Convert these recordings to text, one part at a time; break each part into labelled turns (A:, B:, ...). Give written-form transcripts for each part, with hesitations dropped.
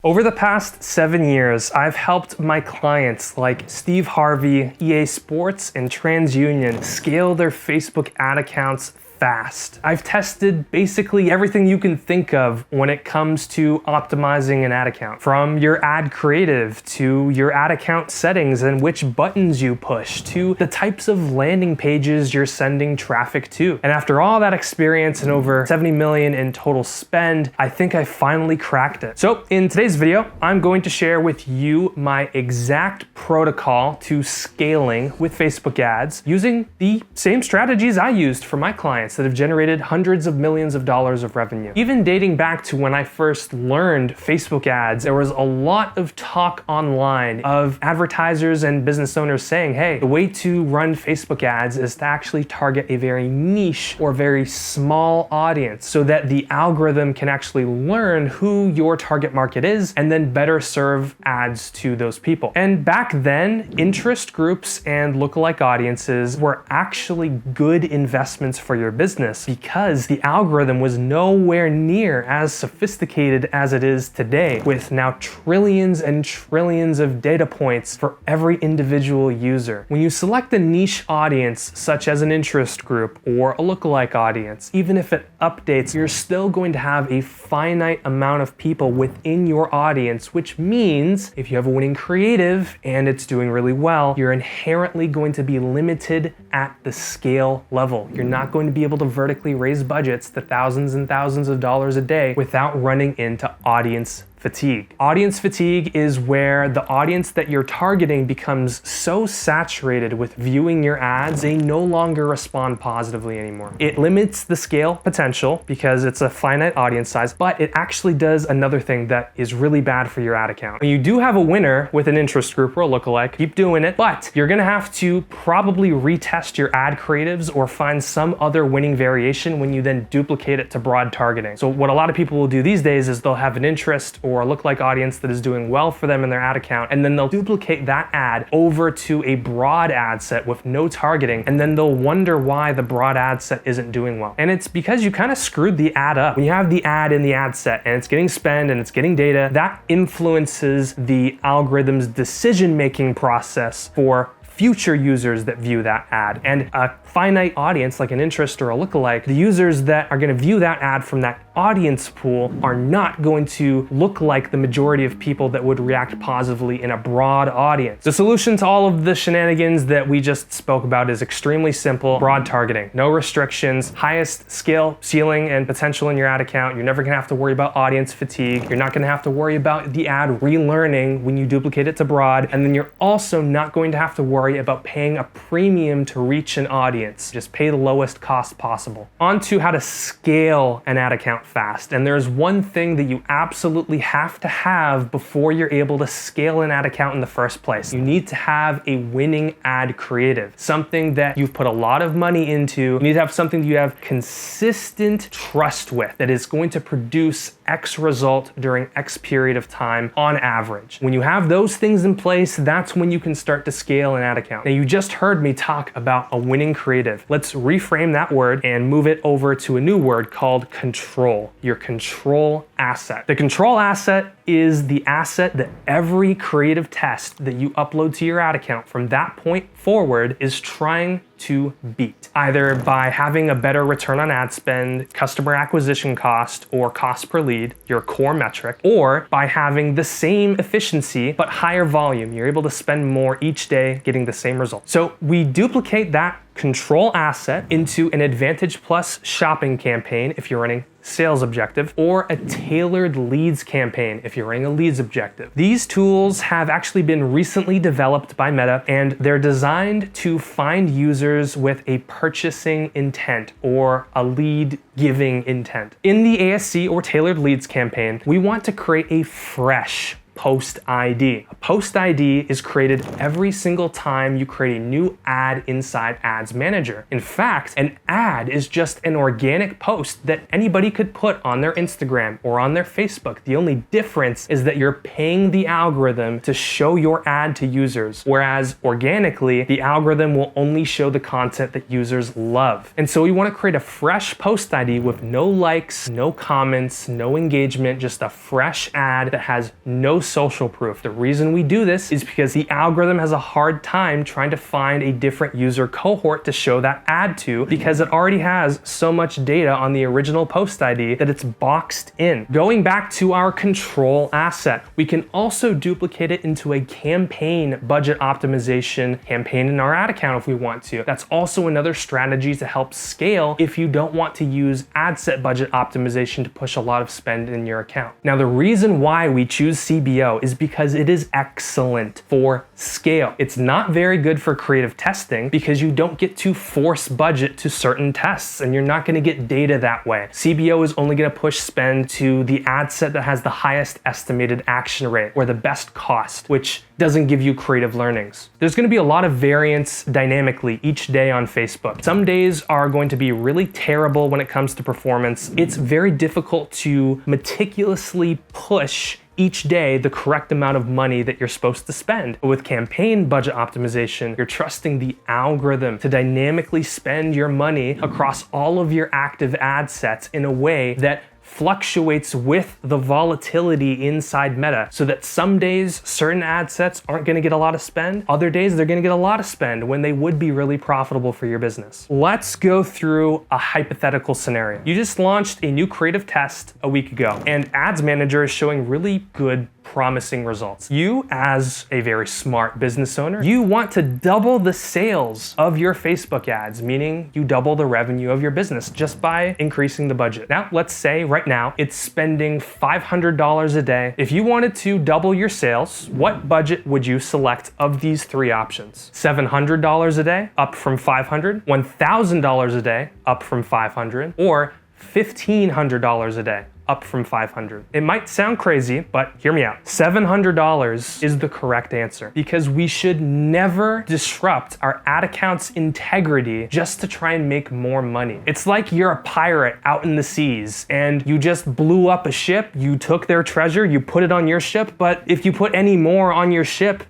A: Over the past 7 years, I've helped my clients like Steve Harvey, EA Sports, and TransUnion scale their Facebook ad accounts fast. I've tested basically everything you can think of when it comes to optimizing an ad account, from your ad creative to your ad account settings and which buttons you push to the types of landing pages you're sending traffic to. And after all that experience and over 70 million in total spend, I think I finally cracked it. So in today's video, I'm going to share with you my exact protocol to scaling with Facebook ads using the same strategies I used for my clients that have generated hundreds of millions of dollars of revenue. Even dating back to when I first learned Facebook ads, there was a lot of talk online of advertisers and business owners saying, hey, the way to run Facebook ads is to actually target a very niche or very small audience so that the algorithm can actually learn who your target market is and then better serve ads to those people. And back then, interest groups and lookalike audiences were actually good investments for your business because the algorithm was nowhere near as sophisticated as it is today, with now trillions and trillions of data points for every individual user. When you select a niche audience, such as an interest group or a lookalike audience, even if it updates, you're still going to have a finite amount of people within your audience, which means if you have a winning creative and it's doing really well, you're inherently going to be limited at the scale level. You're not going to be able to vertically raise budgets to thousands and thousands of dollars a day without running into audience fatigue. Audience fatigue is where the audience that you're targeting becomes so saturated with viewing your ads, they no longer respond positively anymore. It limits the scale potential because it's a finite audience size, but it actually does another thing that is really bad for your ad account. When you do have a winner with an interest group or a lookalike, keep doing it, but you're gonna have to probably retest your ad creatives or find some other winning variation when you then duplicate it to broad targeting. So what a lot of people will do these days is they'll have an interest or a lookalike audience that is doing well for them in their ad account, and then they'll duplicate that ad over to a broad ad set with no targeting, and then they'll wonder why the broad ad set isn't doing well. And it's because you kind of screwed the ad up. When you have the ad in the ad set and it's getting spend and it's getting data, that influences the algorithm's decision-making process for future users that view that ad. And a finite audience like an interest or a lookalike, the users that are going to view that ad from that audience pool are not going to look like the majority of people that would react positively in a broad audience. The solution to all of the shenanigans that we just spoke about is extremely simple: broad targeting, no restrictions, highest scale, ceiling, and potential in your ad account. You're never going to have to worry about audience fatigue. You're not going to have to worry about the ad relearning when you duplicate it to broad. And then you're also not going to have to worry about paying a premium to reach an audience. Just pay the lowest cost possible. On to how to scale an ad account fast. And there's one thing that you absolutely have to have before you're able to scale an ad account in the first place. You need to have a winning ad creative, something that you've put a lot of money into. You need to have something that you have consistent trust with, that is going to produce X result during X period of time on average. When you have those things in place, that's when you can start to scale an ad account. Now, you just heard me talk about a winning creative. Let's reframe that word and move it over to a new word called control. Your control asset. The control asset is the asset that every creative test that you upload to your ad account from that point forward is trying to beat, either by having a better return on ad spend, customer acquisition cost, or cost per lead, your core metric, or by having the same efficiency but higher volume. You're able to spend more each day getting the same result. So we duplicate that control asset into an Advantage Plus shopping campaign if you're running sales objective, or a tailored leads campaign if you're running a leads objective. These tools have actually been recently developed by Meta, and they're designed to find users with a purchasing intent or a lead giving intent. In the ASC or tailored leads campaign, we want to create a fresh, Post ID. A post ID is created every single time you create a new ad inside Ads Manager. In fact, an ad is just an organic post that anybody could put on their Instagram or on their Facebook. The only difference is that you're paying the algorithm to show your ad to users, whereas organically, the algorithm will only show the content that users love. And so we want to create a fresh post ID with no likes, no comments, no engagement, just a fresh ad that has no social proof. The reason we do this is because the algorithm has a hard time trying to find a different user cohort to show that ad to, because it already has so much data on the original post ID that it's boxed in. Going back to our control asset, we can also duplicate it into a campaign budget optimization campaign in our ad account if we want to. That's also another strategy to help scale if you don't want to use ad set budget optimization to push a lot of spend in your account. Now, the reason why we choose CBO is because it is excellent for scale. It's not very good for creative testing because you don't get to force budget to certain tests and you're not going to get data that way. CBO is only going to push spend to the ad set that has the highest estimated action rate or the best cost, which doesn't give you creative learnings. There's going to be a lot of variance dynamically each day on Facebook. Some days are going to be really terrible when it comes to performance. It's very difficult to meticulously push each day the correct amount of money that you're supposed to spend. But with campaign budget optimization, you're trusting the algorithm to dynamically spend your money across all of your active ad sets in a way that fluctuates with the volatility inside Meta, so that some days certain ad sets aren't going to get a lot of spend, other days they're going to get a lot of spend when they would be really profitable for your business. Let's go through a hypothetical scenario. You just launched a new creative test a week ago, and Ads Manager is showing really good, promising results. You, as a very smart business owner, you want to double the sales of your Facebook ads, meaning you double the revenue of your business just by increasing the budget. Now, let's say right now it's spending $500 a day. If you wanted to double your sales, what budget would you select of these three options? $700 a day, up from $500, $1,000 a day, up from $500, or $1,500 a day, up from $500. It might sound crazy, but hear me out. $700 is the correct answer because we should never disrupt our ad account's integrity just to try and make more money. It's like you're a pirate out in the seas and you just blew up a ship, you took their treasure, you put it on your ship, but if you put any more on your ship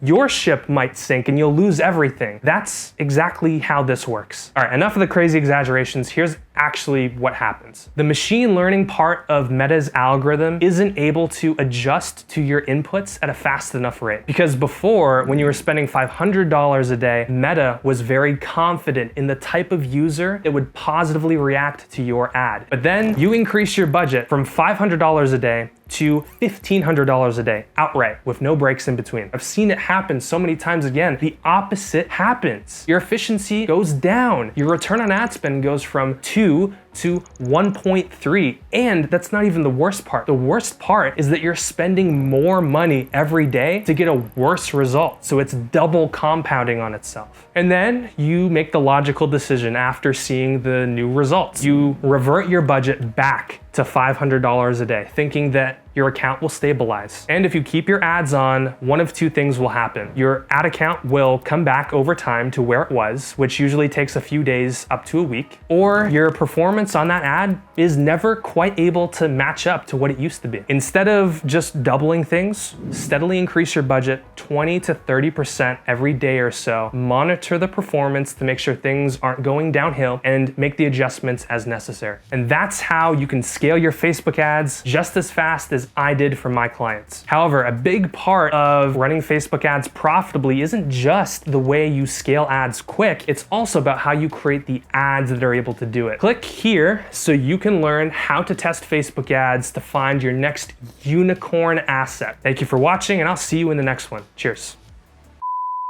A: might sink and you'll lose everything. That's exactly how this works. All right, enough of the crazy exaggerations. Here's actually what happens. The machine learning part of Meta's algorithm isn't able to adjust to your inputs at a fast enough rate. Because before, when you were spending $500 a day, Meta was very confident in the type of user that would positively react to your ad. But then you increase your budget from $500 a day to $1,500 a day outright with no breaks in between. I've seen it happen so many times again. The opposite happens. Your efficiency goes down. Your return on ad spend goes from 2 to 1.3. And that's not even the worst part. The worst part is that you're spending more money every day to get a worse result. So it's double compounding on itself. And then you make the logical decision after seeing the new results. You revert your budget back to $500 a day, thinking that your account will stabilize. And if you keep your ads on, one of two things will happen. Your ad account will come back over time to where it was, which usually takes a few days up to a week, or your performance on that ad is never quite able to match up to what it used to be. Instead of just doubling things, steadily increase your budget 20 to 30% every day or so. Monitor the performance to make sure things aren't going downhill and make the adjustments as necessary. And that's how you can scale your Facebook ads just as fast as I did for my clients. However, a big part of running Facebook ads profitably isn't just the way you scale ads quick, it's also about how you create the ads that are able to do it. Click here so you can learn how to test Facebook ads to find your next unicorn asset. Thank you for watching, and I'll see you in the next one. Cheers.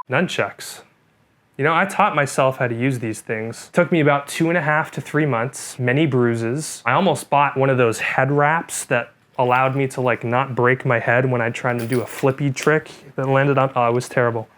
A: Nunchucks. You know, I taught myself how to use these things. It took me about 2.5 to 3 months, many bruises. I almost bought one of those head wraps that allowed me to like not break my head when I tried to do a flippy trick that landed on, oh, it was terrible.